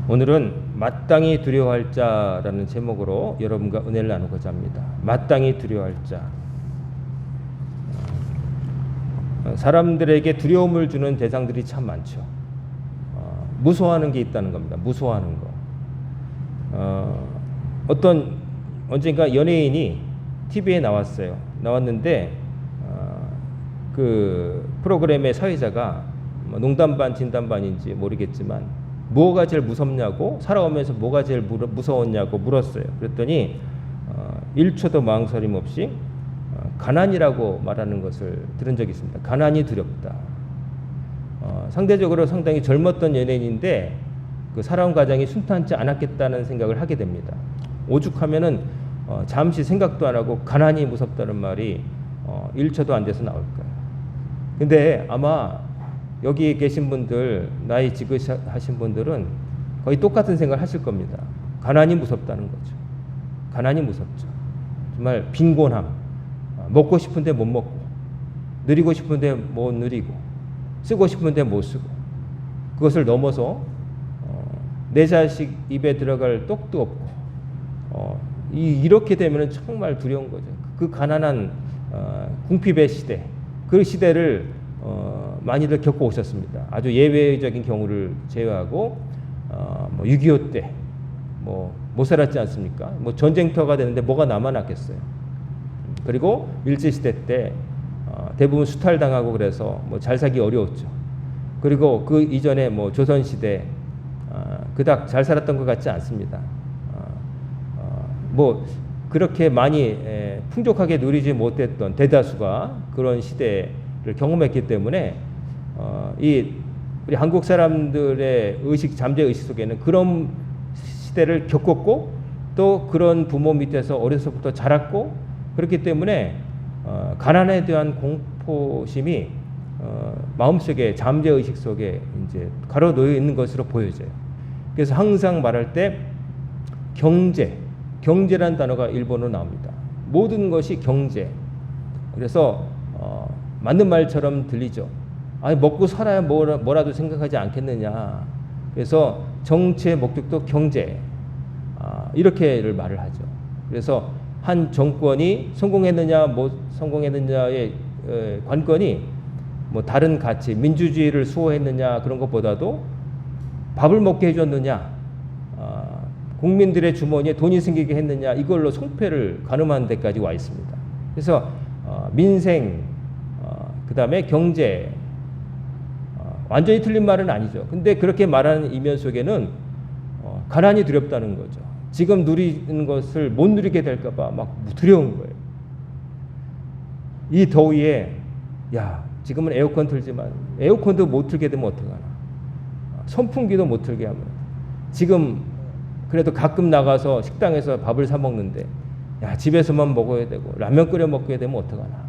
오늘은 마땅히 두려워할 자라는 제목으로 여러분과 은혜를 나누고자 합니다. 마땅히 두려워할 자. 사람들에게 두려움을 주는 대상들이 참 많죠. 무서워하는 게 있다는 겁니다. 무서워하는 거. 언젠가 연예인이 TV에 나왔는데 그 프로그램의 사회자가 농담 반 진담 반인지 모르겠지만 뭐가 제일 무섭냐고, 살아오면서 뭐가 제일 무서웠냐고 물었어요. 그랬더니 1초도 망설임 없이 가난이라고 말하는 것을 들은 적이 있습니다. 가난이 두렵다. 상대적으로 상당히 젊었던 연예인인데 그 살아온 과정이 순탄치 않았겠다는 생각을 하게 됩니다. 오죽하면은 잠시 생각도 안 하고 가난이 무섭다는 말이 1초도 안 돼서 나올까요? 근데 아마 여기 계신 분들, 나이 지긋하신 분들은 거의 똑같은 생각을 하실 겁니다. 가난이 무섭다는 거죠. 가난이 무섭죠. 정말 빈곤함, 먹고 싶은데 못 먹고, 누리고 싶은데 못 누리고, 쓰고 싶은데 못 쓰고, 그것을 넘어서 내 자식 입에 들어갈 떡도 없고, 이렇게 되면 정말 두려운 거죠. 그 가난한 궁핍의 시대, 그 시대를 많이들 겪어 오셨습니다. 아주 예외적인 경우를 제외하고 6.25 때 못 살았지 않습니까? 전쟁터가 되는데 뭐가 남아났겠어요. 그리고 일제시대 때 대부분 수탈당하고 그래서 잘 살기 어려웠죠. 그리고 그 이전에 조선시대 그닥 잘 살았던 것 같지 않습니다. 그렇게 많이 풍족하게 누리지 못했던 대다수가 그런 시대를 경험했기 때문에 우리 한국 사람들의 잠재 의식 속에는 그런 시대를 겪었고 또 그런 부모 밑에서 어려서부터 자랐고 그렇기 때문에 가난에 대한 공포심이 마음속에 잠재 의식 속에 이제 가로놓여 있는 것으로 보여져요. 그래서 항상 말할 때 경제라는 단어가 일본어로 나옵니다. 모든 것이 경제. 그래서 맞는 말처럼 들리죠. 먹고 살아야 뭐라도 생각하지 않겠느냐. 그래서 정치의 목적도 경제. 이렇게를 말을 하죠. 그래서 한 정권이 성공했느냐 못 성공했느냐의 관건이 다른 가치, 민주주의를 수호했느냐 그런 것보다도 밥을 먹게 해줬느냐, 국민들의 주머니에 돈이 생기게 했느냐 이걸로 성패를 가늠하는 데까지 와 있습니다. 그래서 민생, 그 다음에 경제, 완전히 틀린 말은 아니죠. 근데 그렇게 말하는 이면 속에는 가난이 두렵다는 거죠. 지금 누리는 것을 못 누리게 될까봐 막 두려운 거예요. 이 더위에 지금은 에어컨 틀지만 에어컨도 못 틀게 되면 어떡하나. 선풍기도 못 틀게 하면 지금 그래도 가끔 나가서 식당에서 밥을 사 먹는데 집에서만 먹어야 되고 라면 끓여 먹게 되면 어떡하나.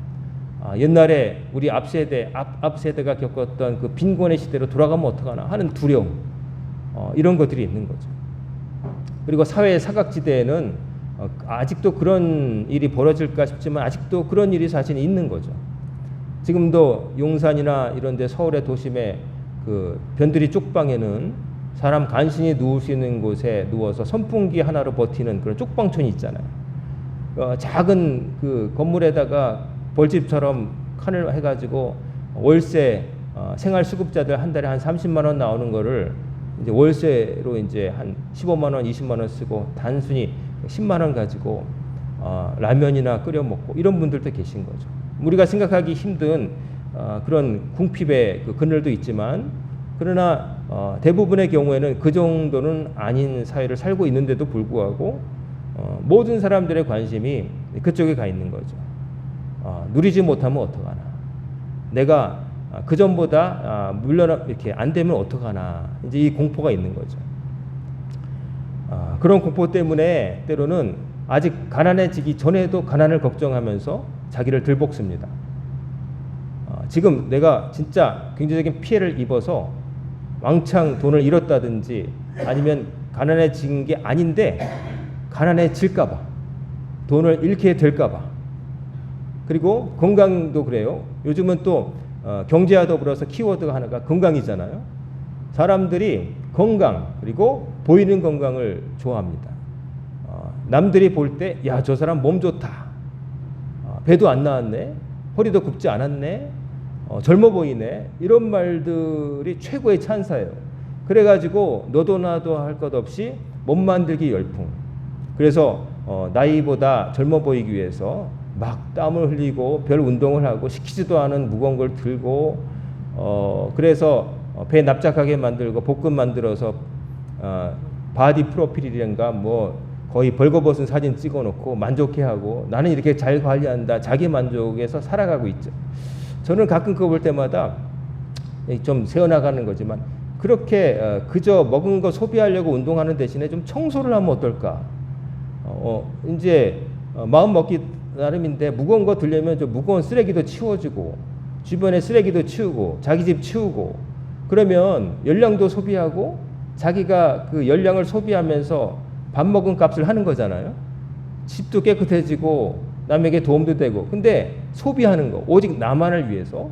옛날에 우리 앞 세대가 겪었던 그 빈곤의 시대로 돌아가면 어떡하나 하는 두려움, 이런 것들이 있는 거죠. 그리고 사회의 사각지대에는 아직도 그런 일이 벌어질까 싶지만 아직도 그런 일이 사실 있는 거죠. 지금도 용산이나 이런 데 서울의 도심의 그 변두리 쪽방에는 사람 간신히 누울 수 있는 곳에 누워서 선풍기 하나로 버티는 그런 쪽방촌이 있잖아요. 작은 그 건물에다가 벌집처럼 칸을 해가지고 월세, 생활수급자들 한 달에 한 30만 원 나오는 거를 이제 월세로 이제 한 15만 원, 20만 원 쓰고 단순히 10만 원 가지고 라면이나 끓여 먹고 이런 분들도 계신 거죠. 우리가 생각하기 힘든 그런 궁핍의 그 그늘도 있지만 그러나 대부분의 경우에는 그 정도는 아닌 사회를 살고 있는데도 불구하고 모든 사람들의 관심이 그쪽에 가 있는 거죠. 누리지 못하면 어떡하나. 내가 그 전보다 이렇게 안 되면 어떡하나. 이제 이 공포가 있는 거죠. 그런 공포 때문에 때로는 아직 가난해지기 전에도 가난을 걱정하면서 자기를 들볶습니다. 지금 내가 진짜 경제적인 피해를 입어서 왕창 돈을 잃었다든지 아니면 가난해진 게 아닌데 가난해질까 봐, 돈을 잃게 될까 봐. 그리고 건강도 그래요. 요즘은 또 경제와 더불어서 키워드가 하나가 건강이잖아요. 사람들이 건강 그리고 보이는 건강을 좋아합니다. 남들이 볼 때 야, 저 사람 몸 좋다. 배도 안 나왔네. 허리도 굽지 않았네. 젊어 보이네. 이런 말들이 최고의 찬사예요. 그래가지고 너도 나도 할 것 없이 몸 만들기 열풍. 그래서 나이보다 젊어 보이기 위해서 막 땀을 흘리고 별 운동을 하고 시키지도 않은 무거운 걸 들고 그래서 배 납작하게 만들고 복근 만들어서 바디 프로필이란가 뭐 거의 벌거벗은 사진 찍어놓고 만족해하고 나는 이렇게 잘 관리한다 자기 만족에서 살아가고 있죠. 저는 가끔 그거 볼 때마다 좀 새어나가는 거지만 그렇게 그저 먹은 거 소비하려고 운동하는 대신에 좀 청소를 하면 어떨까. 이제 마음 먹기 나름인데 무거운 거 들려면 좀 무거운 쓰레기도 치워주고 주변에 쓰레기도 치우고 자기 집 치우고 그러면 열량도 소비하고 자기가 그 열량을 소비하면서 밥 먹은 값을 하는 거잖아요. 집도 깨끗해지고 남에게 도움도 되고. 근데 소비하는 거 오직 나만을 위해서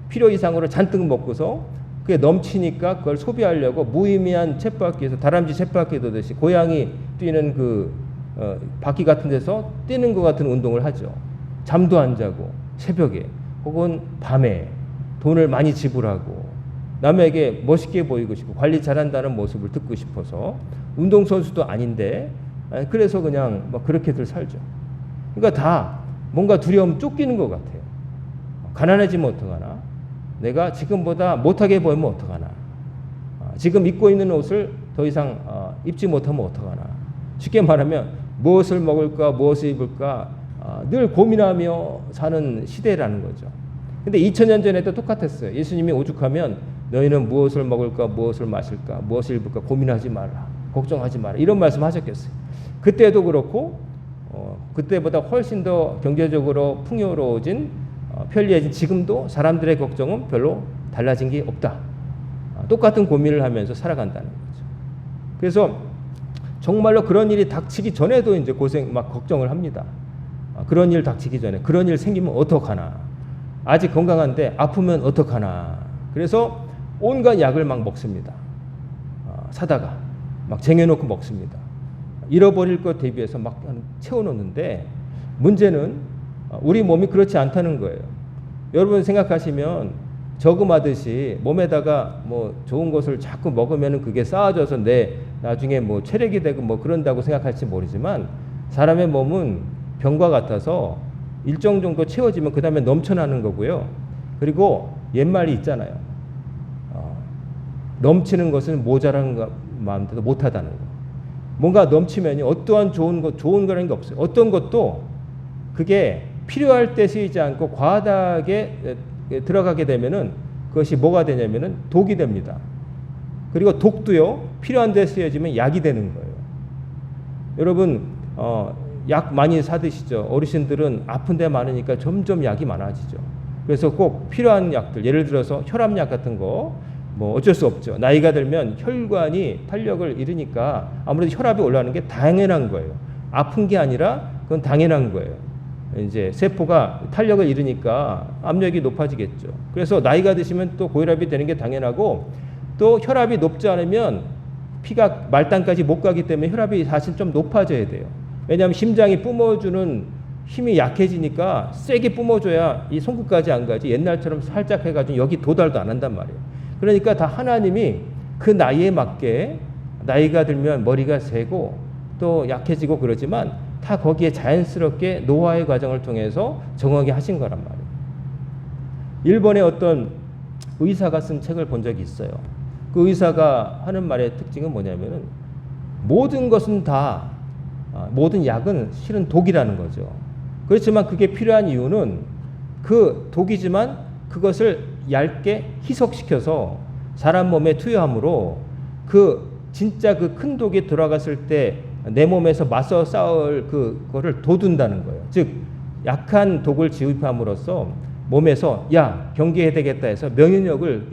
필요 이상으로 잔뜩 먹고서 그게 넘치니까 그걸 소비하려고 무의미한 쳇바퀴에서 다람쥐 쳇바퀴 도듯이 고양이 뛰는 그 바퀴 같은 데서 뛰는 것 같은 운동을 하죠. 잠도 안 자고 새벽에 혹은 밤에 돈을 많이 지불하고 남에게 멋있게 보이고 싶고 관리 잘한다는 모습을 듣고 싶어서 운동선수도 아닌데 그래서 그냥 막 그렇게들 살죠. 그러니까 다 뭔가 두려움 쫓기는 것 같아요. 가난해지면 어떡하나? 내가 지금보다 못하게 보이면 어떡하나? 지금 입고 있는 옷을 더 이상 입지 못하면 어떡하나? 쉽게 말하면 무엇을 먹을까 무엇을 입을까 늘 고민하며 사는 시대라는 거죠. 근데 2000년 전에도 똑같았어요. 예수님이 오죽하면 너희는 무엇을 먹을까 무엇을 마실까 무엇을 입을까 고민하지 마라 걱정하지 마라 이런 말씀 하셨겠어요. 그때도 그렇고 그때보다 훨씬 더 경제적으로 풍요로워진 편리해진 지금도 사람들의 걱정은 별로 달라진 게 없다. 똑같은 고민을 하면서 살아간다는 거죠. 그래서 정말로 그런 일이 닥치기 전에도 이제 고생 막 걱정을 합니다. 그런 일 닥치기 전에 그런 일 생기면 어떡하나. 아직 건강한데 아프면 어떡하나. 그래서 온갖 약을 막 먹습니다. 사다가 막 쟁여놓고 먹습니다. 잃어버릴 것 대비해서 막 채워놓는데 문제는 우리 몸이 그렇지 않다는 거예요. 여러분 생각하시면 저금하듯이 몸에다가 뭐 좋은 것을 자꾸 먹으면 그게 쌓아져서 내 나중에 뭐 체력이 되고 뭐 그런다고 생각할지 모르지만 사람의 몸은 병과 같아서 일정 정도 채워지면 그 다음에 넘쳐나는 거고요. 그리고 옛말이 있잖아요. 넘치는 것은 모자란 마음대로 못하다는 거. 뭔가 넘치면 어떠한 좋은 거라는 게 없어요. 어떤 것도 그게 필요할 때 쓰이지 않고 과다하게 들어가게 되면은 그것이 뭐가 되냐면은 독이 됩니다. 그리고 독도요 필요한 데 쓰여지면 약이 되는 거예요. 여러분 약 많이 사드시죠. 어르신들은 아픈 데 많으니까 점점 약이 많아지죠. 그래서 꼭 필요한 약들 예를 들어서 혈압약 같은 거 뭐 어쩔 수 없죠. 나이가 들면 혈관이 탄력을 잃으니까 아무래도 혈압이 올라가는 게 당연한 거예요. 아픈 게 아니라 그건 당연한 거예요. 이제 세포가 탄력을 잃으니까 압력이 높아지겠죠. 그래서 나이가 드시면 또 고혈압이 되는 게 당연하고 또 혈압이 높지 않으면 피가 말단까지 못 가기 때문에 혈압이 사실 좀 높아져야 돼요. 왜냐하면 심장이 뿜어주는 힘이 약해지니까 세게 뿜어줘야 이 손끝까지 안 가지 옛날처럼 살짝 해가지고 여기 도달도 안 한단 말이에요. 그러니까 다 하나님이 그 나이에 맞게 나이가 들면 머리가 새고 또 약해지고 그러지만 다 거기에 자연스럽게 노화의 과정을 통해서 정하게 하신 거란 말이에요. 일본의 어떤 의사가 쓴 책을 본 적이 있어요. 그 의사가 하는 말의 특징은 뭐냐면은 모든 것은 다 모든 약은 실은 독이라는 거죠. 그렇지만 그게 필요한 이유는 그 독이지만 그것을 얇게 희석시켜서 사람 몸에 투여함으로 그 진짜 그 큰 독이 들어갔을 때 내 몸에서 맞서 싸울 그거를 돋운다는 거예요. 즉 약한 독을 지휘함으로써 몸에서 야 경계해야 되겠다 해서 면역력을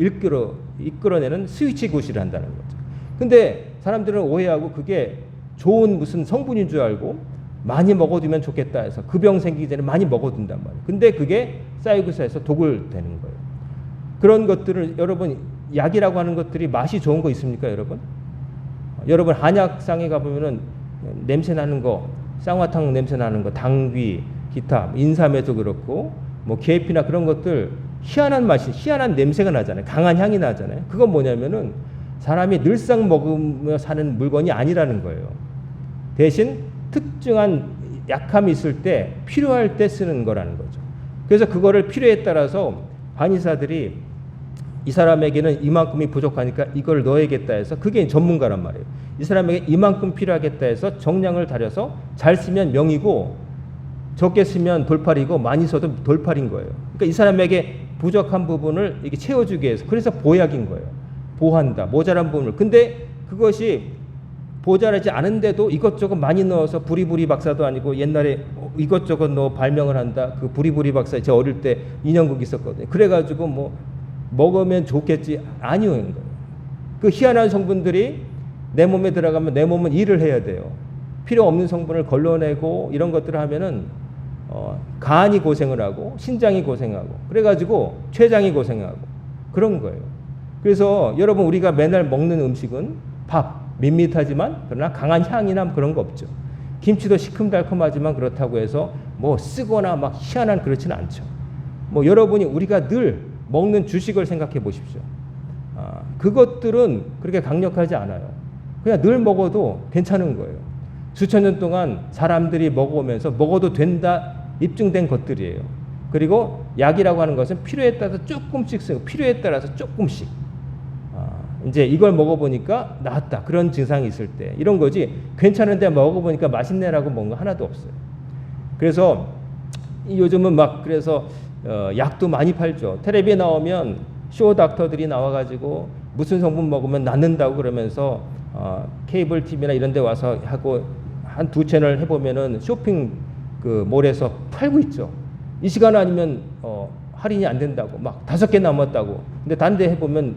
이끌어내는 스위치 구실을 한다는 거죠. 근데 사람들은 오해하고 그게 좋은 무슨 성분인 줄 알고 많이 먹어두면 좋겠다 해서 그 병 생기기 전에 많이 먹어둔단 말이에요. 근데 그게 쌓이고 쌓여서 독을 되는 거예요. 그런 것들을 여러분 약이라고 하는 것들이 맛이 좋은 거 있습니까 여러분? 여러분 한약상에 가보면은 냄새 나는 거, 쌍화탕 냄새 나는 거, 당귀, 기타, 인삼에도 그렇고 뭐 계피나 그런 것들 희한한 맛이, 희한한 냄새가 나잖아요. 강한 향이 나잖아요. 그건 뭐냐면은 사람이 늘상 먹으며 사는 물건이 아니라는 거예요. 대신 특정한 약함이 있을 때, 필요할 때 쓰는 거라는 거죠. 그래서 그거를 필요에 따라서 한의사들이 이 사람에게는 이만큼이 부족하니까 이걸 넣어야겠다 해서, 그게 전문가란 말이에요. 이 사람에게 이만큼 필요하겠다 해서 정량을 다려서 잘 쓰면 명이고 적게 쓰면 돌팔이고 많이 써도 돌팔인 거예요. 그러니까 이 사람에게 부족한 부분을 이렇게 채워주기 위해서, 그래서 보약인 거예요. 보한다, 모자란 부분을. 근데 그것이 모자라지 않은데도 이것저것 많이 넣어서, 부리부리 박사도 아니고 옛날에 이것저것 넣어 발명을 한다. 그 부리부리 박사, 제 어릴 때 인형극 있었거든요. 그래가지고 뭐 먹으면 좋겠지, 아니요. 그 희한한 성분들이 내 몸에 들어가면 내 몸은 일을 해야 돼요. 필요 없는 성분을 걸러내고 이런 것들을 하면은 간이 고생을 하고 신장이 고생하고 그래가지고 췌장이 고생하고 그런 거예요. 그래서 여러분, 우리가 맨날 먹는 음식은 밥, 밋밋하지만 그러나 강한 향이나 그런 거 없죠. 김치도 시큼달콤하지만 그렇다고 해서 뭐 쓰거나 막 희한한, 그렇지는 않죠. 뭐 여러분이, 우리가 늘 먹는 주식을 생각해 보십시오. 그것들은 그렇게 강력하지 않아요. 그냥 늘 먹어도 괜찮은 거예요. 수천 년 동안 사람들이 먹어오면서 먹어도 된다 입증된 것들이에요. 그리고 약이라고 하는 것은 필요에 따라서 조금씩 쓰고, 필요에 따라서 조금씩. 이제 이걸 먹어보니까 나았다, 그런 증상이 있을 때 이런 거지, 괜찮은데 먹어보니까 맛있네라고 먹는 거 하나도 없어요. 그래서 요즘은 막, 그래서 약도 많이 팔죠. 텔레비에 나오면 쇼 닥터들이 나와가지고 무슨 성분 먹으면 낫는다고 그러면서 케이블 TV나 이런 데 와서 하고 한 두 채널 해보면은 쇼핑 그 몰에서 팔고 있죠. 이 시간 아니면 할인이 안 된다고, 막 5개 남았다고. 근데 딴 데 해보면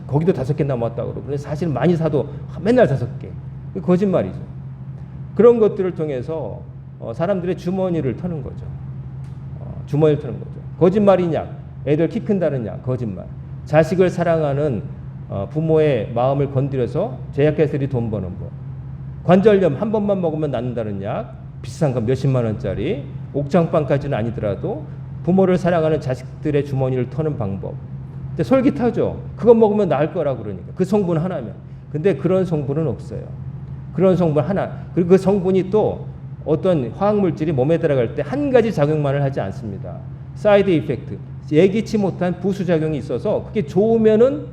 거기도 5개 남았다고 그러고. 사실 많이 사도 맨날 5개. 거짓말이죠. 그런 것들을 통해서 사람들의 주머니를 터는 거죠. 주머니를 터는 거죠. 거짓말인 약, 애들 키 큰다는 약, 거짓말. 자식을 사랑하는 부모의 마음을 건드려서 제약회사들이 돈 버는 법. 관절염 한 번만 먹으면 낫는다는 약, 비싼 거 몇십만 원짜리, 옥장빵까지는 아니더라도 부모를 사랑하는 자식들의 주머니를 터는 방법. 근데 솔깃하죠. 그거 먹으면 나을 거라고 그러니까. 그 성분 하나면. 근데 그런 성분은 없어요. 그런 성분 하나. 그리고 그 성분이 또 어떤 화학물질이 몸에 들어갈 때 한 가지 작용만을 하지 않습니다. 사이드 이펙트. 예기치 못한 부수작용이 있어서 그게 좋으면은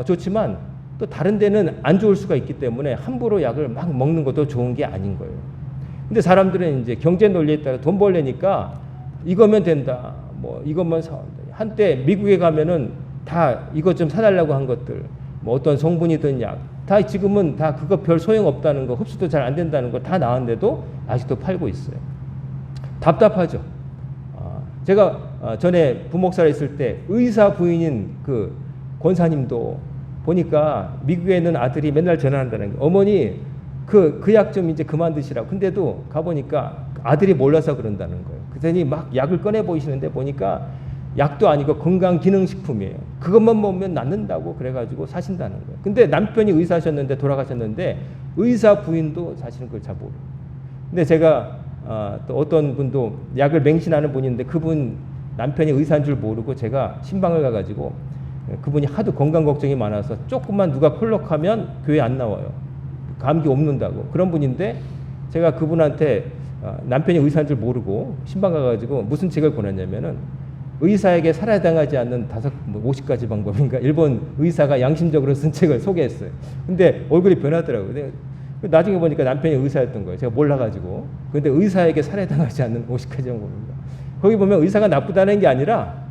좋지만 또 다른 데는 안 좋을 수가 있기 때문에 함부로 약을 막 먹는 것도 좋은 게 아닌 거예요. 근데 사람들은 이제 경제 논리에 따라 돈 벌려니까 이거면 된다. 뭐 이것만 사온다. 한때 미국에 가면은 다 이것 좀 사달라고 한 것들, 뭐 어떤 성분이든 약, 다 지금은 다 그거 별 소용 없다는 거, 흡수도 잘 안 된다는 거 다 나왔는데도 아직도 팔고 있어요. 답답하죠. 제가 전에 부목사를 있을 때 의사 부인인 그 권사님도 보니까 미국에 있는 아들이 맨날 전화한다는 거. 어머니 그 약 좀 이제 그만 드시라고. 근데도 가보니까 아들이 몰라서 그런다는 거예요. 그랬더니 막 약을 꺼내 보이시는데 보니까 약도 아니고 건강기능식품이에요. 그것만 먹으면 낫는다고 그래가지고 사신다는 거예요. 근데 남편이 의사셨는데 돌아가셨는데 의사 부인도 사실은 그걸 잘 모르고. 근데 제가 또 어떤 분도 약을 맹신하는 분인데 그분 남편이 의사인 줄 모르고 제가 신방을 가가지고 그분이 하도 건강 걱정이 많아서 조금만 누가 콜록하면 교회 안 나와요. 감기 옵는다고. 그런 분인데 제가 그분한테 남편이 의사인 줄 모르고 신방 가가지고 무슨 책을 권했냐면은 의사에게 살해당하지 않는 50가지 방법인가 일본 의사가 양심적으로 쓴 책을 소개했어요. 근데 얼굴이 변하더라고요. 나중에 보니까 남편이 의사였던 거예요. 제가 몰라가지고. 근데 의사에게 살해당하지 않는 50가지 방법인가. 거기 보면 의사가 나쁘다는 게 아니라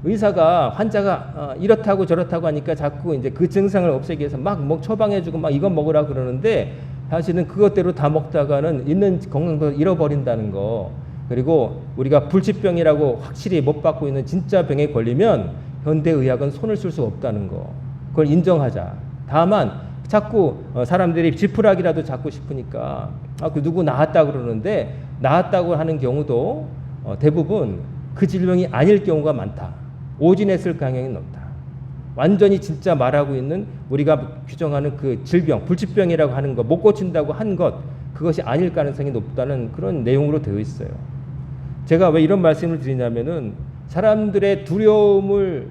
의사가 환자가 이렇다고 저렇다고 하니까 자꾸 이제 그 증상을 없애기 위해서 막 처방해주고 막 이거 먹으라 그러는데 사실은 그것대로 다 먹다가는 있는 건강도 잃어버린다는 거. 그리고 우리가 불치병이라고 확실히 못 받고 있는 진짜 병에 걸리면 현대의학은 손을 쓸 수 없다는 거. 그걸 인정하자. 다만 자꾸 사람들이 지푸라기라도 잡고 싶으니까 그 누구 나았다 그러는데 나았다고 하는 경우도 대부분 그 질병이 아닐 경우가 많다. 오진했을 가능성이 높다. 완전히 진짜 말하고 있는 우리가 규정하는 그 질병, 불치병이라고 하는 것, 못 고친다고 한 것, 그것이 아닐 가능성이 높다는 그런 내용으로 되어 있어요. 제가 왜 이런 말씀을 드리냐면은 사람들의 두려움을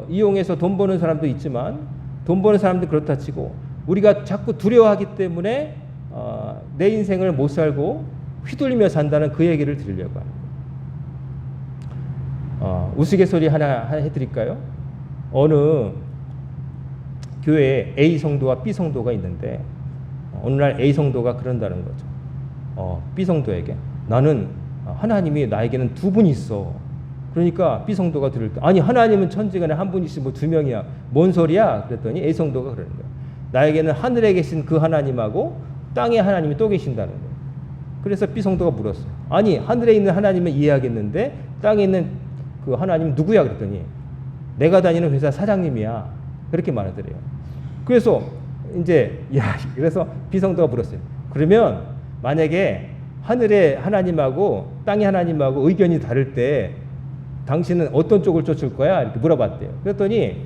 이용해서 돈 버는 사람도 있지만 돈 버는 사람도 그렇다 치고 우리가 자꾸 두려워하기 때문에 내 인생을 못 살고 휘둘리며 산다는 그 얘기를 드리려고 합니다. 우스갯소리 하나 해드릴까요? 어느 교회에 A 성도와 B 성도가 있는데 어느 날 A 성도가 그런다는 거죠. B 성도에게 나는 하나님이 나에게는 두 분이 있어. 그러니까 B 성도가 들을 때 아니 하나님은 천지간에 한 분이시 뭐 두 명이야. 뭔 소리야? 그랬더니 A 성도가 그러는 거예요. 나에게는 하늘에 계신 그 하나님하고 땅에 하나님이 또 계신다는 거예요. 그래서 B 성도가 물었어요. 아니 하늘에 있는 하나님은 이해하겠는데 땅에 있는 그 하나님 누구야? 그랬더니 내가 다니는 회사 사장님이야. 그렇게 말하더래요. 그래서 이제 그래서 B 성도가 물었어요. 그러면 만약에 하늘의 하나님하고 땅의 하나님하고 의견이 다를 때 당신은 어떤 쪽을 쫓을 거야? 이렇게 물어봤대요. 그랬더니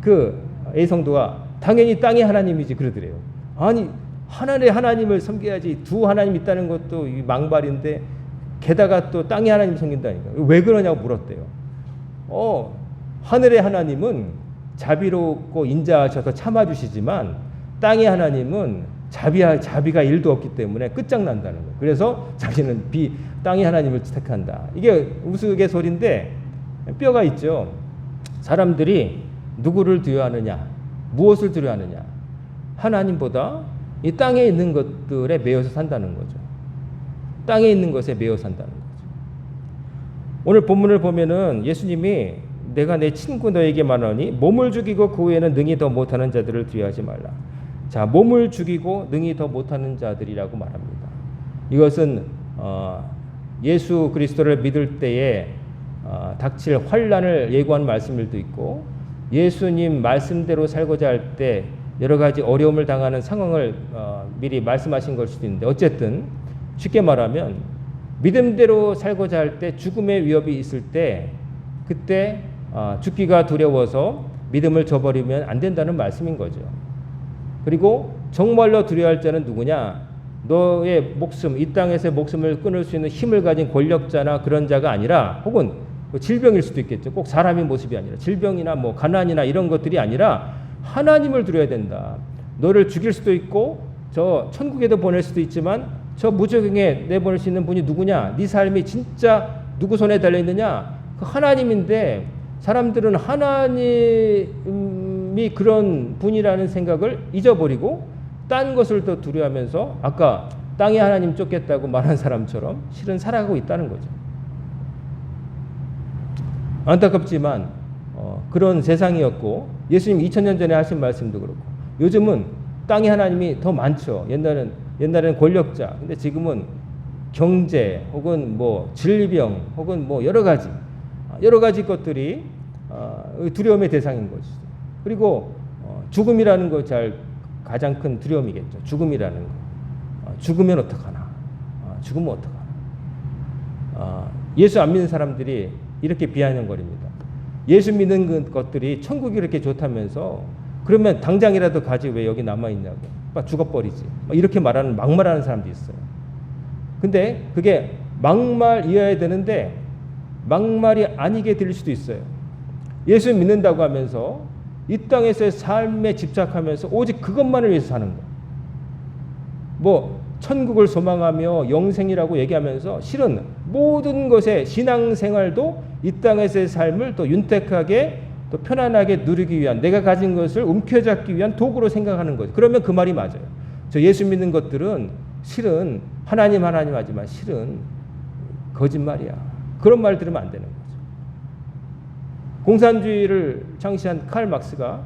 그 A 성도가 당연히 땅의 하나님이지 그러더래요. 아니 하늘의 하나님을 섬겨야지 두 하나님 있다는 것도 망발인데 게다가 또 땅의 하나님 섬긴다니까. 왜 그러냐고 물었대요. 하늘의 하나님은 자비롭고 인자하셔서 참아주시지만 땅의 하나님은 자비가 1도 없기 때문에 끝장난다는 거예요. 그래서 자기는 땅의 하나님을 택한다. 이게 우스갯소리인데 뼈가 있죠. 사람들이 누구를 두려워하느냐, 무엇을 두려워하느냐, 하나님보다 이 땅에 있는 것들에 매여서 산다는 거죠. 땅에 있는 것에 매여 산다는 거죠. 오늘 본문을 보면은 예수님이 내가 내 친구 너에게 말하니 몸을 죽이고 그 후에는 능히 더 못하는 자들을 두려워하지 말라. 자, 몸을 죽이고 능히 더 못하는 자들이라고 말합니다. 이것은 예수 그리스도를 믿을 때에 닥칠 환난을 예고한 말씀일도 있고 예수님 말씀대로 살고자 할 때 여러 가지 어려움을 당하는 상황을 미리 말씀하신 걸 수도 있는데 어쨌든 쉽게 말하면 믿음대로 살고자 할 때 죽음의 위협이 있을 때 그때 죽기가 두려워서 믿음을 저버리면 안 된다는 말씀인 거죠. 그리고 정말로 두려워할 자는 누구냐? 너의 목숨, 이 땅에서 목숨을 끊을 수 있는 힘을 가진 권력자나 그런 자가 아니라 혹은 질병일 수도 있겠죠. 꼭 사람의 모습이 아니라 질병이나 뭐 가난이나 이런 것들이 아니라 하나님을 두려워야 된다. 너를 죽일 수도 있고 저 천국에도 보낼 수도 있지만 저 무저갱에 내보낼 수 있는 분이 누구냐? 네 삶이 진짜 누구 손에 달려있느냐? 그 하나님인데 사람들은 하나님이 그런 분이라는 생각을 잊어버리고 딴 것을 더 두려워하면서 아까 땅에 하나님 쫓겠다고 말한 사람처럼 실은 살아가고 있다는 거죠. 안타깝지만 그런 세상이었고 예수님 2000년 전에 하신 말씀도 그렇고 요즘은 땅에 하나님이 더 많죠. 옛날에는 권력자, 근데 지금은 경제 혹은 뭐 질병 혹은 뭐 여러 가지 것들이 두려움의 대상인 것이죠. 그리고 죽음이라는 거 가장 큰 두려움이겠죠. 죽음이라는 거. 죽으면 어떡하나? 죽으면 어떡하나? 예수 안 믿는 사람들이 이렇게 비아냥거립니다. 예수 믿는 것들이 천국이 이렇게 좋다면서 그러면 당장이라도 가지 왜 여기 남아있냐고. 죽어버리지. 이렇게 막말하는 사람도 있어요. 근데 그게 막말이어야 되는데 막말이 아니게 들릴 수도 있어요. 예수 믿는다고 하면서 이 땅에서의 삶에 집착하면서 오직 그것만을 위해서 사는 거. 뭐 천국을 소망하며 영생이라고 얘기하면서 실은 모든 것의 신앙생활도 이 땅에서의 삶을 또 윤택하게 또 편안하게 누리기 위한 내가 가진 것을 움켜잡기 위한 도구로 생각하는 거죠. 그러면 그 말이 맞아요. 저 예수 믿는 것들은 실은 하나님 하지만 실은 거짓말이야. 그런 말 들으면 안 되는 거죠. 공산주의를 창시한 칼 막스가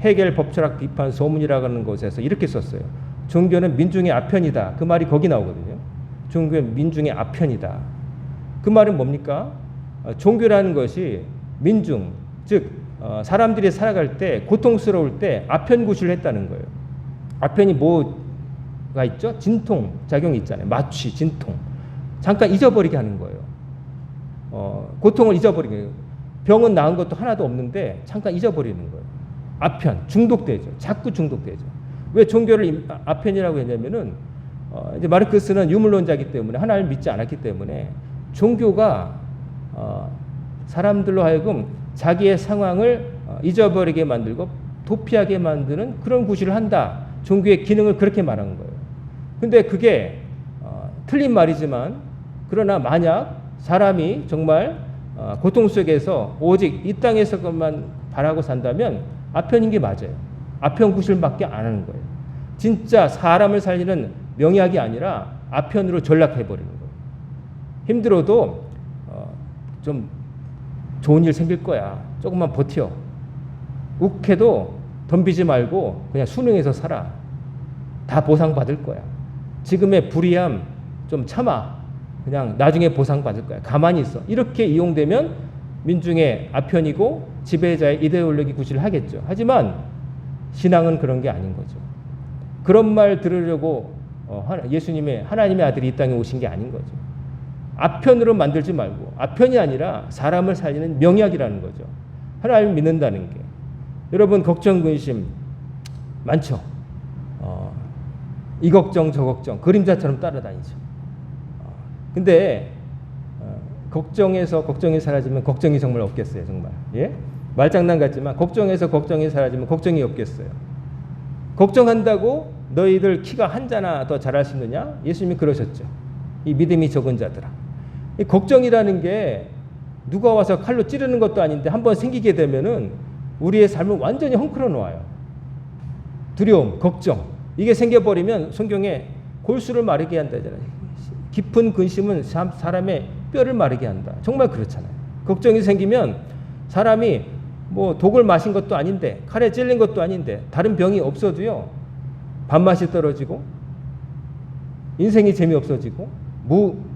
헤겔 법철학 비판 소문이라고 하는 곳에서 이렇게 썼어요. 종교는 민중의 아편이다. 그 말이 거기 나오거든요. 종교는 민중의 아편이다. 그 말은 뭡니까? 종교라는 것이 민중, 즉 사람들이 살아갈 때 고통스러울 때 아편구실을 했다는 거예요. 아편이 뭐가 있죠? 진통 작용이 있잖아요. 마취, 진통. 잠깐 잊어버리게 하는 거예요. 고통을 잊어버리게. 병은 나은 것도 하나도 없는데 잠깐 잊어버리는 거예요. 아편, 중독되죠. 자꾸 중독되죠. 왜 종교를 아편이라고 했냐면은 이제 마르크스는 유물론자이기 때문에 하나님을 믿지 않았기 때문에 종교가 사람들로 하여금 자기의 상황을 잊어버리게 만들고 도피하게 만드는 그런 구실을 한다. 종교의 기능을 그렇게 말한 거예요. 근데 그게 틀린 말이지만 그러나 만약 사람이 정말 고통 속에서 오직 이 땅에서만 바라고 산다면 아편인 게 맞아요. 아편 구실밖에 안 하는 거예요. 진짜 사람을 살리는 명약이 아니라 아편으로 전락해버리는 거예요. 힘들어도 좀 좋은 일 생길 거야. 조금만 버텨. 욱해도 덤비지 말고 그냥 순응해서 살아. 다 보상받을 거야. 지금의 불의함 좀 참아. 그냥 나중에 보상받을 거야. 가만히 있어. 이렇게 이용되면 민중의 아편이고 지배자의 이데올로기 구실을 하겠죠. 하지만 신앙은 그런 게 아닌 거죠. 그런 말 들으려고 예수님의 하나님의 아들이 이 땅에 오신 게 아닌 거죠. 아편으로 만들지 말고 아편이 아니라 사람을 살리는 명약이라는 거죠. 하나님을 믿는다는 게. 여러분 걱정 근심 많죠. 이 걱정 저 걱정 그림자처럼 따라다니죠. 근데 걱정에서 걱정이 사라지면 걱정이 정말 없겠어요. 정말. 예? 말장난 같지만 걱정에서 걱정이 사라지면 걱정이 없겠어요. 걱정한다고 너희들 키가 한 자나 더 자랄 수 있느냐? 예수님이 그러셨죠. 이 믿음이 적은 자들아. 이 걱정이라는 게 누가 와서 칼로 찌르는 것도 아닌데 한번 생기게 되면은 우리의 삶을 완전히 헝클어 놓아요. 두려움, 걱정. 이게 생겨버리면 성경에 골수를 마르게 한다잖아요. 깊은 근심은 사람의 뼈를 마르게 한다. 정말 그렇잖아요. 걱정이 생기면 사람이 뭐 독을 마신 것도 아닌데 칼에 찔린 것도 아닌데 다른 병이 없어도요. 밥맛이 떨어지고 인생이 재미없어지고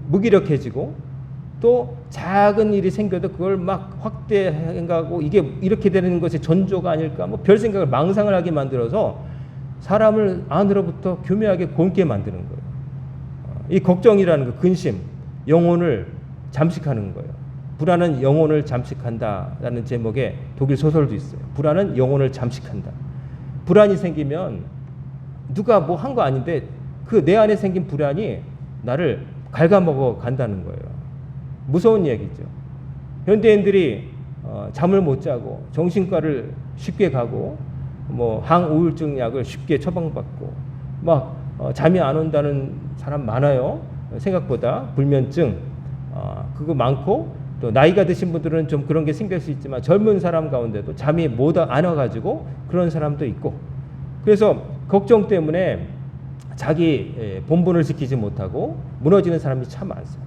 무기력해지고 또 작은 일이 생겨도 그걸 막 확대해가고 이게 이렇게 되는 것이 전조가 아닐까 뭐 별 생각을 망상을 하게 만들어서 사람을 안으로부터 교묘하게 곪게 만드는 거예요. 이 걱정이라는 거 근심 영혼을 잠식하는 거예요. 불안은 영혼을 잠식한다라는 제목의 독일 소설도 있어요. 불안은 영혼을 잠식한다. 불안이 생기면 누가 뭐 한 거 아닌데 그 내 안에 생긴 불안이 나를 갉아먹어 간다는 거예요. 무서운 얘기죠. 현대인들이 잠을 못 자고 정신과를 쉽게 가고 뭐 항우울증 약을 쉽게 처방받고 막 잠이 안 온다는 사람 많아요. 생각보다 불면증 그거 많고 또 나이가 드신 분들은 좀 그런 게 생길 수 있지만 젊은 사람 가운데도 잠이 못 안 와가지고 그런 사람도 있고 그래서 걱정 때문에 자기 본분을 지키지 못하고 무너지는 사람이 참 많습니다.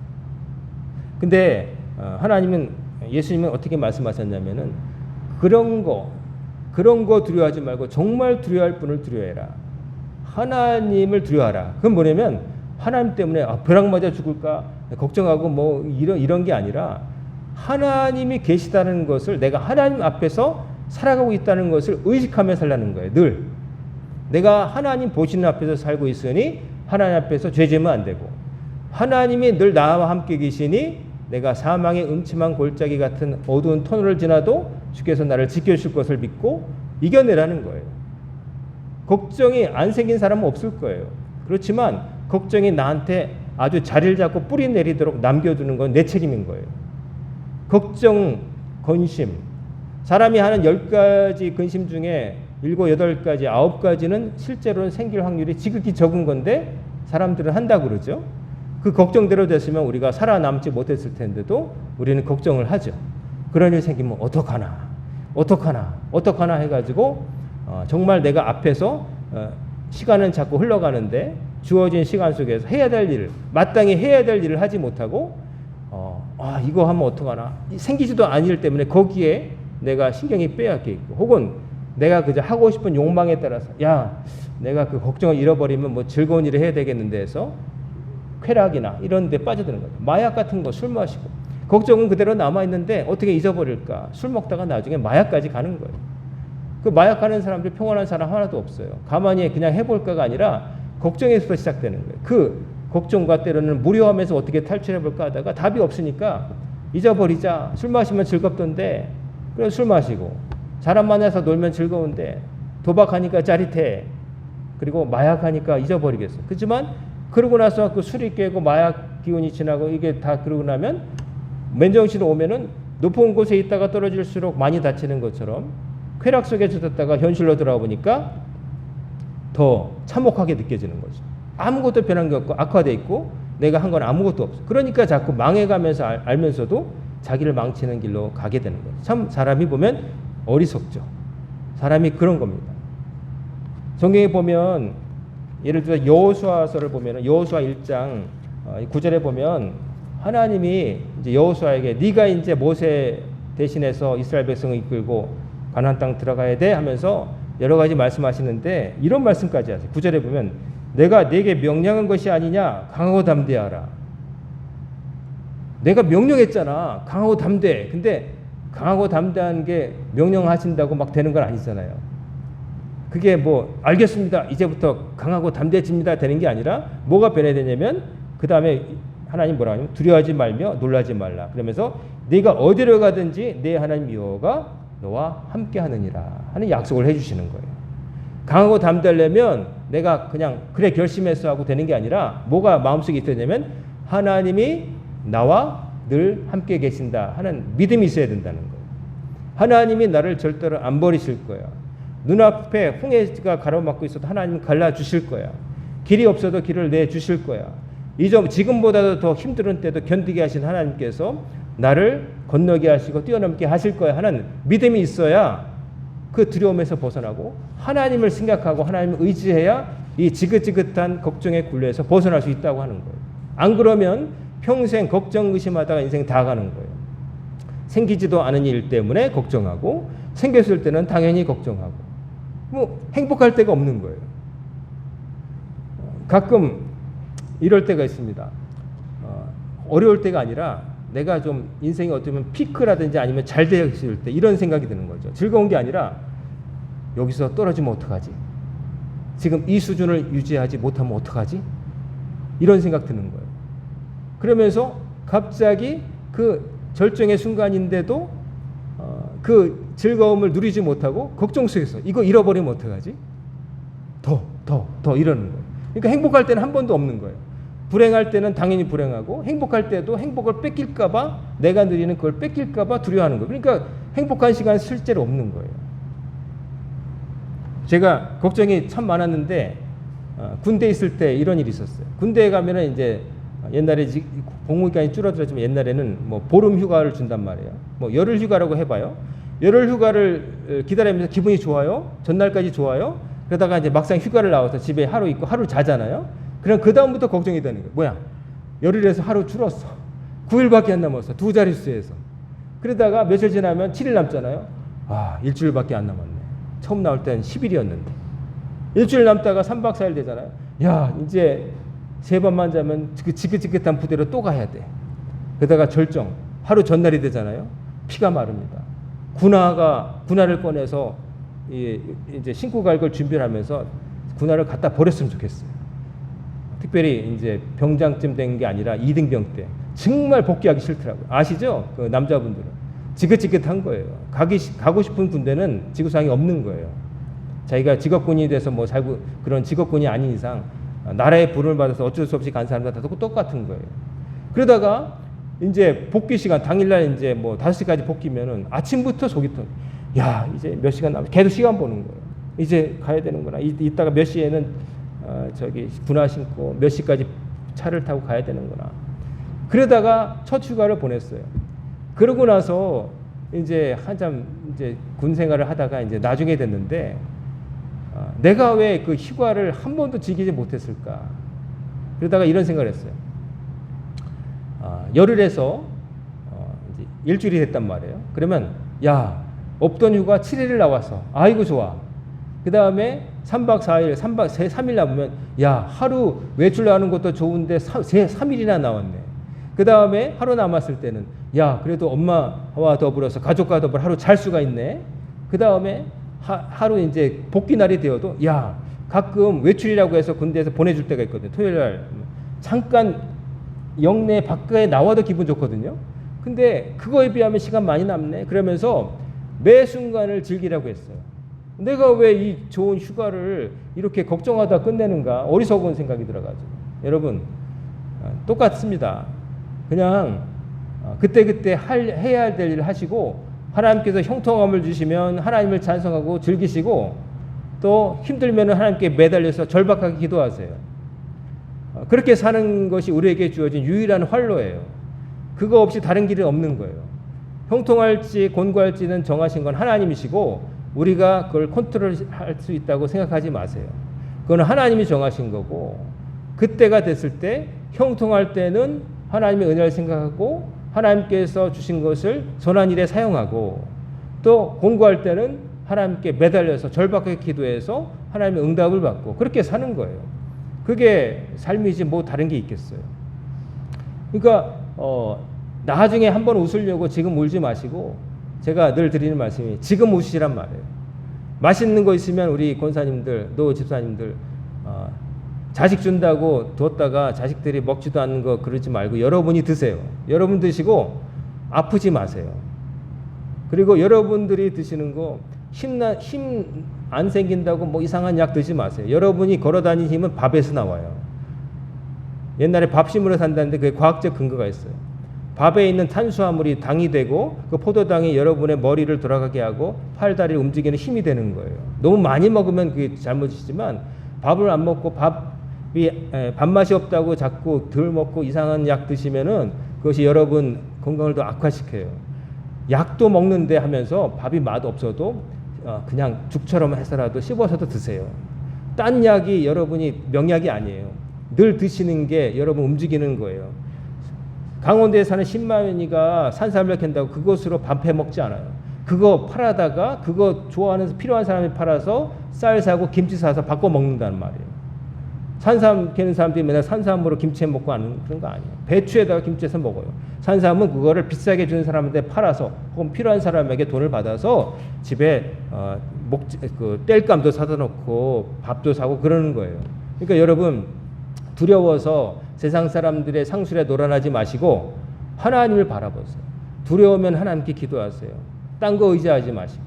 근데 하나님은 예수님은 어떻게 말씀하셨냐면은 그런 거 두려워하지 말고 정말 두려워할 분을 두려워해라. 하나님을 두려워하라. 그건 뭐냐면 하나님 때문에 벼락 맞아 죽을까 걱정하고 뭐 이런 게 아니라 하나님이 계시다는 것을 내가 하나님 앞에서 살아가고 있다는 것을 의식하며 살라는 거예요. 늘 내가 하나님 보시는 앞에서 살고 있으니 하나님 앞에서 죄지으면 안 되고 하나님이 늘 나와 함께 계시니 내가 사망의 음침한 골짜기 같은 어두운 터널을 지나도 주께서 나를 지켜주실 것을 믿고 이겨내라는 거예요. 걱정이 안 생긴 사람은 없을 거예요. 그렇지만 걱정이 나한테 아주 자리를 잡고 뿌리 내리도록 남겨두는 건 내 책임인 거예요. 걱정, 근심. 사람이 하는 10가지 근심 중에 7, 8가지, 9가지는 실제로는 생길 확률이 지극히 적은 건데 사람들은 한다고 그러죠. 그 걱정대로 됐으면 우리가 살아남지 못했을 텐데도 우리는 걱정을 하죠. 그런 일 생기면 어떡하나 해가지고 정말 내가 앞에서 시간은 자꾸 흘러가는데 주어진 시간 속에서 해야 될 일, 마땅히 해야 될 일을 하지 못하고 이거 하면 어떡하나 생기지도 않은 일 때문에 거기에 내가 신경이 빼앗겨 있고 혹은 내가 그저 하고 싶은 욕망에 따라서 내가 그 걱정을 잃어버리면 뭐 즐거운 일을 해야 되겠는데 해서 쾌락이나 이런 데 빠져드는 거죠. 마약 같은 거 술 마시고 걱정은 그대로 남아있는데 어떻게 잊어버릴까. 술 먹다가 나중에 마약까지 가는 거예요. 그 마약 가는 사람들 평안한 사람 하나도 없어요. 가만히 그냥 해볼까가 아니라 걱정에서 시작되는 거예요. 그 걱정과 때로는 무료함에서 어떻게 탈출해볼까 하다가 답이 없으니까 잊어버리자. 술 마시면 즐겁던데. 그래서 술 마시고. 사람 만나서 놀면 즐거운데. 도박하니까 짜릿해. 그리고 마약하니까 잊어버리겠어. 그렇지만 그러고 나서 그 술이 깨고 마약 기운이 지나고 이게 다 그러고 나면 맨정신으로 오면은 높은 곳에 있다가 떨어질수록 많이 다치는 것처럼 쾌락 속에 젖었다가 현실로 돌아와 보니까 더 참혹하게 느껴지는 거죠. 아무것도 변한 게 없고 악화돼 있고 내가 한 건 아무것도 없어. 그러니까 자꾸 망해가면서 알면서도 자기를 망치는 길로 가게 되는 거죠. 참 사람이 보면 어리석죠. 사람이 그런 겁니다. 성경에 보면 예를 들어 여호수아서를 보면 여호수아 1장 9절에 보면 하나님이 이제 여호수아에게 네가 이제 모세 대신해서 이스라엘 백성을 이끌고 가나안 땅 들어가야 돼 하면서 여러 가지 말씀하시는데 이런 말씀까지 하세요. 9절에 보면 내가 네게 명령한 것이 아니냐 강하고 담대하라. 내가 명령했잖아. 강하고 담대. 근데 강하고 담대한 게 명령하신다고 막 되는 건 아니잖아요. 그게 뭐 알겠습니다. 이제부터 강하고 담대해집니다. 되는 게 아니라 뭐가 변해야 되냐면 그 다음에 하나님 뭐라 하냐면 두려워하지 말며 놀라지 말라. 그러면서 네가 어디로 가든지 내 하나님 여호와가 너와 함께 하느니라 하는 약속을 해주시는 거예요. 강하고 담대하려면 내가 그냥 그래 결심했어 하고 되는 게 아니라 뭐가 마음속에 있었냐면 하나님이 나와 늘 함께 계신다 하는 믿음이 있어야 된다는 거예요. 하나님이 나를 절대로 안 버리실 거야. 눈앞에 홍해가 가로막고 있어도 하나님은 갈라주실 거야. 길이 없어도 길을 내주실 거야. 지금보다도 더 힘든 때도 견디게 하신 하나님께서 나를 건너게 하시고 뛰어넘게 하실 거야 하는 믿음이 있어야 그 두려움에서 벗어나고 하나님을 생각하고 하나님을 의지해야 이 지긋지긋한 걱정의 굴레에서 벗어날 수 있다고 하는 거예요. 안 그러면 평생 걱정 의심하다가 인생 다 가는 거예요. 생기지도 않은 일 때문에 걱정하고 생겼을 때는 당연히 걱정하고 뭐 행복할 때가 없는 거예요. 가끔 이럴 때가 있습니다. 어려울 때가 아니라 내가 좀 인생이 어쩌면 피크라든지 아니면 잘 되었을 때 이런 생각이 드는 거죠. 즐거운 게 아니라 여기서 떨어지면 어떡하지? 지금 이 수준을 유지하지 못하면 어떡하지? 이런 생각 드는 거예요. 그러면서 갑자기 그 절정의 순간인데도 그 즐거움을 누리지 못하고 걱정 속에서 이거 잃어버리면 어떡하지? 더 이러는 거예요. 그러니까 행복할 때는 한 번도 없는 거예요. 불행할 때는 당연히 불행하고 행복할 때도 행복을 뺏길까 봐 내가 누리는 그걸 뺏길까 봐 두려워하는 거예요. 그러니까 행복한 시간은 실제로 없는 거예요. 제가 걱정이 참 많았는데 군대에 있을 때 이런 일이 있었어요. 군대에 가면은 이제 옛날에 복무기간이 줄어들었지만 옛날에는 뭐 보름 휴가를 준단 말이에요. 뭐 열흘 휴가라고 해봐요. 열흘 휴가를 기다리면서 기분이 좋아요. 전날까지 좋아요. 그러다가 이제 막상 휴가를 나와서 집에 하루 있고 하루 자잖아요. 그럼 그 다음부터 걱정이 되는 거예요. 뭐야? 열흘에서 하루 줄었어. 9일밖에 안 남았어. 두 자릿수에서. 그러다가 며칠 지나면 7일 남잖아요. 아, 일주일밖에 안 남았네. 처음 나올 때는 10일이었는데. 일주일 남다가 3박 4일 되잖아요. 야, 이제 3번만 자면 그 지긋지긋한 부대로 또 가야 돼. 그러다가 절정. 하루 전날이 되잖아요. 피가 마릅니다. 군화를 꺼내서 이제 신고 갈 걸 준비를 하면서 군화를 갖다 버렸으면 좋겠어요. 특별히 이제 병장쯤 된 게 아니라 2등병 때 정말 복귀하기 싫더라고요. 아시죠? 그 남자분들은 지긋지긋한 거예요. 가고 싶은 군대는 지구상에 없는 거예요. 자기가 직업군이 돼서 뭐 살고 그런 직업군이 아닌 이상 나라의 부름을 받아서 어쩔 수 없이 간 사람들 다 똑같은 거예요. 그러다가 이제 복귀 시간 당일날 이제 뭐 5시까지 복귀면은 아침부터 속이 터. 야, 이제 몇 시간 남았. 계속 시간 보는 거예요. 이제 가야 되는구나. 이따가 몇 시에는 군화 신고 몇 시까지 차를 타고 가야 되는구나. 그러다가 첫 휴가를 보냈어요. 그러고 나서 이제 한참 이제 군 생활을 하다가 이제 나중에 됐는데 내가 왜 그 휴가를 한 번도 즐기지 못했을까? 그러다가 이런 생각을 했어요. 열흘에서 이제 일주일이 됐단 말이에요. 그러면 야, 없던 휴가 7일을 나와서 아이고 좋아. 그 다음에 3박 4일, 3일 남으면 야, 하루 외출 나가는 것도 좋은데 3일이나 나왔네. 그 다음에 하루 남았을 때는 야, 그래도 엄마와 더불어서 가족과 더불어 하루 잘 수가 있네. 그 다음에 하루 이제 복귀 날이 되어도 야, 가끔 외출이라고 해서 군대에서 보내줄 때가 있거든요. 토요일 날 잠깐 영내 밖에 나와도 기분 좋거든요. 근데 그거에 비하면 시간 많이 남네. 그러면서 매 순간을 즐기라고 했어요. 내가 왜 이 좋은 휴가를 이렇게 걱정하다 끝내는가? 어리석은 생각이 들어가지고. 여러분, 똑같습니다. 그냥 그때그때 해야 될 일을 하시고, 하나님께서 형통함을 주시면 하나님을 찬송하고 즐기시고, 또 힘들면 하나님께 매달려서 절박하게 기도하세요. 그렇게 사는 것이 우리에게 주어진 유일한 활로예요. 그거 없이 다른 길은 없는 거예요. 형통할지 곤고할지는 정하신 건 하나님이시고, 우리가 그걸 컨트롤할 수 있다고 생각하지 마세요. 그건 하나님이 정하신 거고, 그때가 됐을 때 형통할 때는 하나님의 은혜를 생각하고 하나님께서 주신 것을 선한 일에 사용하고, 또 곤고할 때는 하나님께 매달려서 절박하게 기도해서 하나님의 응답을 받고, 그렇게 사는 거예요. 그게 삶이지 뭐 다른 게 있겠어요. 그러니까 나중에 한번 웃으려고 지금 울지 마시고, 제가 늘 드리는 말씀이 지금 웃으시란 말이에요. 맛있는 거 있으면 우리 권사님들, 노 집사님들 자식 준다고 뒀다가 자식들이 먹지도 않는 거 그러지 말고 여러분이 드세요. 여러분 드시고 아프지 마세요. 그리고 여러분들이 드시는 거 힘 안 생긴다고 뭐 이상한 약 드지 마세요. 여러분이 걸어다니는 힘은 밥에서 나와요. 옛날에 밥심으로 산다는데 그게 과학적 근거가 있어요. 밥에 있는 탄수화물이 당이 되고, 그 포도당이 여러분의 머리를 돌아가게 하고 팔다리를 움직이는 힘이 되는 거예요. 너무 많이 먹으면 그게 잘못이지만, 밥을 안 먹고 밥맛이 없다고 자꾸 덜 먹고 이상한 약 드시면은 그것이 여러분 건강을 더 악화시켜요. 약도 먹는데 하면서 밥이 맛 없어도 그냥 죽처럼 해서라도 씹어서도 드세요. 딴 약이 여러분이 명약이 아니에요. 늘 드시는 게 여러분 움직이는 거예요. 강원도에 사는 신마연이가 산삼을 캔다고 그것으로 밥 해 먹지 않아요. 그거 팔아다가 그거 좋아하는 필요한 사람이 팔아서 쌀 사고 김치 사서 바꿔 먹는다는 말이에요. 산삼 캐는 사람들이 맨날 산삼으로 김치 해 먹고 하는 그런 거 아니에요. 배추에다가 김치해서 먹어요. 산삼은 그거를 비싸게 주는 사람한테 팔아서 혹은 필요한 사람에게 돈을 받아서 집에 땔감도 사다 놓고 밥도 사고 그러는 거예요. 그러니까 여러분, 두려워서 세상 사람들의 상술에 놀아나지 마시고 하나님을 바라보세요. 두려우면 하나님께 기도하세요. 딴 거 의지하지 마시고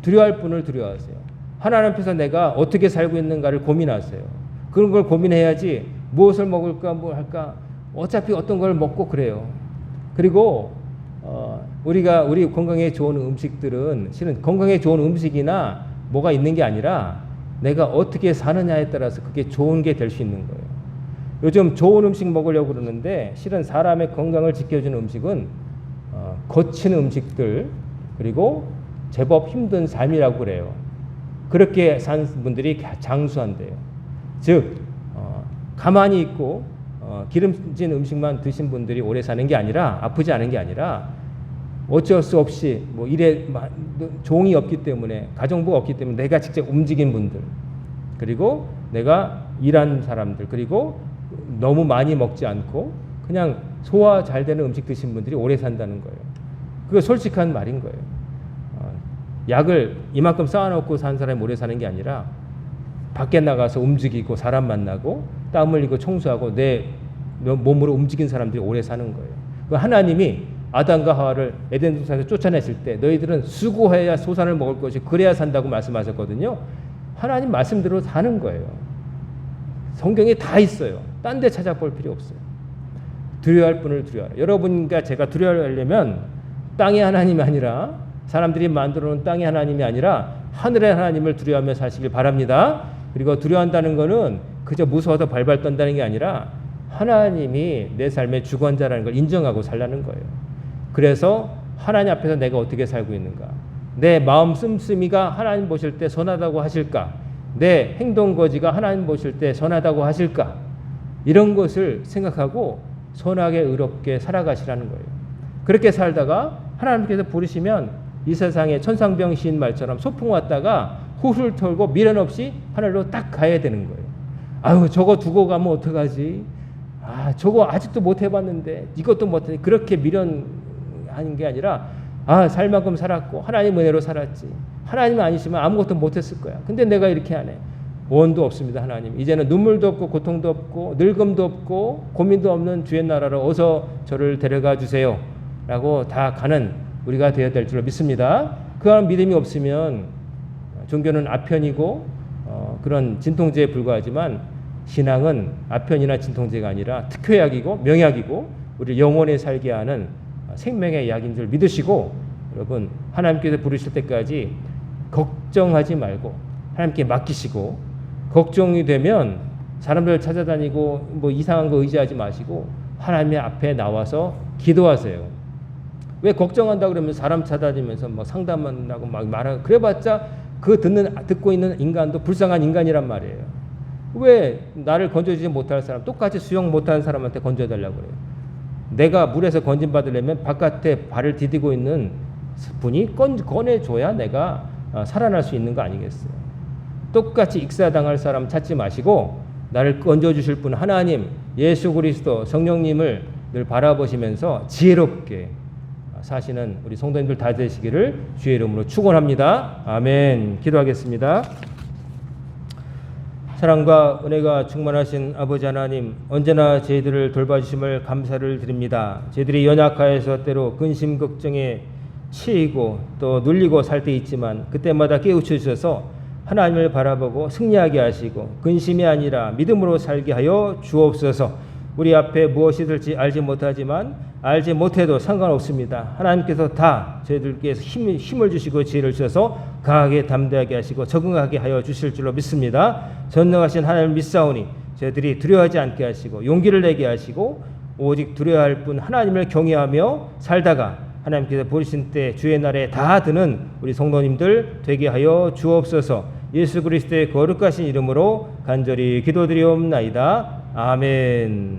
두려워할 분을 두려워하세요. 하나님 앞에서 내가 어떻게 살고 있는가를 고민하세요. 그런 걸 고민해야지 무엇을 먹을까 뭘 할까, 어차피 어떤 걸 먹고 그래요. 그리고 우리 건강에 좋은 음식들은 실은 건강에 좋은 음식이나 뭐가 있는 게 아니라 내가 어떻게 사느냐에 따라서 그게 좋은 게 될 수 있는 거예요. 요즘 좋은 음식 먹으려고 그러는데 실은 사람의 건강을 지켜주는 음식은 거친 음식들, 그리고 제법 힘든 삶이라고 그래요. 그렇게 산 분들이 장수한대요. 즉 가만히 있고 기름진 음식만 드신 분들이 오래 사는 게 아니라, 아프지 않은 게 아니라, 어쩔 수 없이 뭐 일에 종이 없기 때문에, 가정부가 없기 때문에 내가 직접 움직인 분들, 그리고 내가 일한 사람들, 그리고 너무 많이 먹지 않고 그냥 소화 잘 되는 음식 드신 분들이 오래 산다는 거예요. 그거 솔직한 말인 거예요. 약을 이만큼 쌓아놓고 산 사람이 오래 사는 게 아니라 밖에 나가서 움직이고 사람 만나고 땀 흘리고 청소하고 내 몸으로 움직인 사람들이 오래 사는 거예요. 하나님이 아담과 하와를 에덴 동산에서 쫓아냈을 때 너희들은 수고해야 소산을 먹을 것이 그래야 산다고 말씀하셨거든요. 하나님 말씀대로 사는 거예요. 성경에 다 있어요. 딴 데 찾아볼 필요 없어요. 두려워할 분을 두려워하라. 여러분과 제가 두려워하려면 땅의 하나님이 아니라, 사람들이 만들어 놓은 땅의 하나님이 아니라 하늘의 하나님을 두려워하며 사시길 바랍니다. 그리고 두려워한다는 것은 그저 무서워서 발발 떤다는 게 아니라 하나님이 내 삶의 주권자라는 걸 인정하고 살라는 거예요. 그래서 하나님 앞에서 내가 어떻게 살고 있는가, 내 마음 씀씀이가 하나님 보실 때 선하다고 하실까, 내 행동 거지가 하나님 보실 때 선하다고 하실까, 이런 것을 생각하고 선하게 의롭게 살아가시라는 거예요. 그렇게 살다가 하나님께서 부르시면 이 세상에 천상병 시인 말처럼 소풍 왔다가 훌훌 털고 미련 없이 하늘로 딱 가야 되는 거예요. 아유, 저거 두고 가면 어떡하지? 저거 아직도 못 해봤는데, 이것도 못하니, 그렇게 미련하는 게 아니라, 살 만큼 살았고 하나님 은혜로 살았지. 하나님 아니시면 아무것도 못했을 거야. 근데 내가 이렇게 하네. 원도 없습니다. 하나님, 이제는 눈물도 없고 고통도 없고 늙음도 없고 고민도 없는 주의 나라로 어서 저를 데려가 주세요. 라고 다 가는 우리가 되어야 될 줄로 믿습니다. 그런 믿음이 없으면 종교는 아편이고 그런 진통제에 불과하지만 신앙은 아편이나 진통제가 아니라 특효약이고 명약이고 우리 영원히 살게 하는 생명의 약인 줄 믿으시고 여러분 하나님께서 부르실 때까지 걱정하지 말고 하나님께 맡기시고 걱정이 되면 사람들 찾아다니고 뭐 이상한 거 의지하지 마시고 하나님의 앞에 나와서 기도하세요. 왜 걱정한다 그러면 사람 찾아다니면서 뭐 상담한다고 막 말하고 그래봤자 그 듣고 있는 인간도 불쌍한 인간이란 말이에요. 왜 나를 건져주지 못할 사람 똑같이 수영 못하는 사람한테 건져달라고 그래요. 내가 물에서 건진받으려면 바깥에 발을 디디고 있는 분이 꺼내줘야 내가 살아날 수 있는 거 아니겠어요. 똑같이 익사당할 사람 찾지 마시고 나를 건져주실 분 하나님 예수 그리스도 성령님을 늘 바라보시면서 지혜롭게 사시는 우리 성도님들 다 되시기를 주의 이름으로 축원합니다. 아멘. 기도하겠습니다. 사랑과 은혜가 충만하신 아버지 하나님, 언제나 저희들을 돌봐주심을 감사를 드립니다. 저희들이 연약하여서 때로 근심 걱정에 치이고 또 눌리고 살 때 있지만 그때마다 깨우쳐 주셔서 하나님을 바라보고 승리하게 하시고 근심이 아니라 믿음으로 살게 하여 주옵소서. 우리 앞에 무엇이 될지 알지 못하지만 알지 못해도 상관없습니다. 하나님께서 다 저희들께서 힘을 주시고 지혜를 주셔서 강하게 담대하게 하시고 적응하게 하여 주실 줄로 믿습니다. 전능하신 하나님을 믿사오니 저희들이 두려워하지 않게 하시고 용기를 내게 하시고 오직 두려워할 뿐 하나님을 경외하며 살다가 하나님께서 부르신 때 주의 날에 다 드는 우리 성도님들 되게 하여 주옵소서. 예수 그리스도의 거룩하신 이름으로 간절히 기도드리옵나이다. 아멘.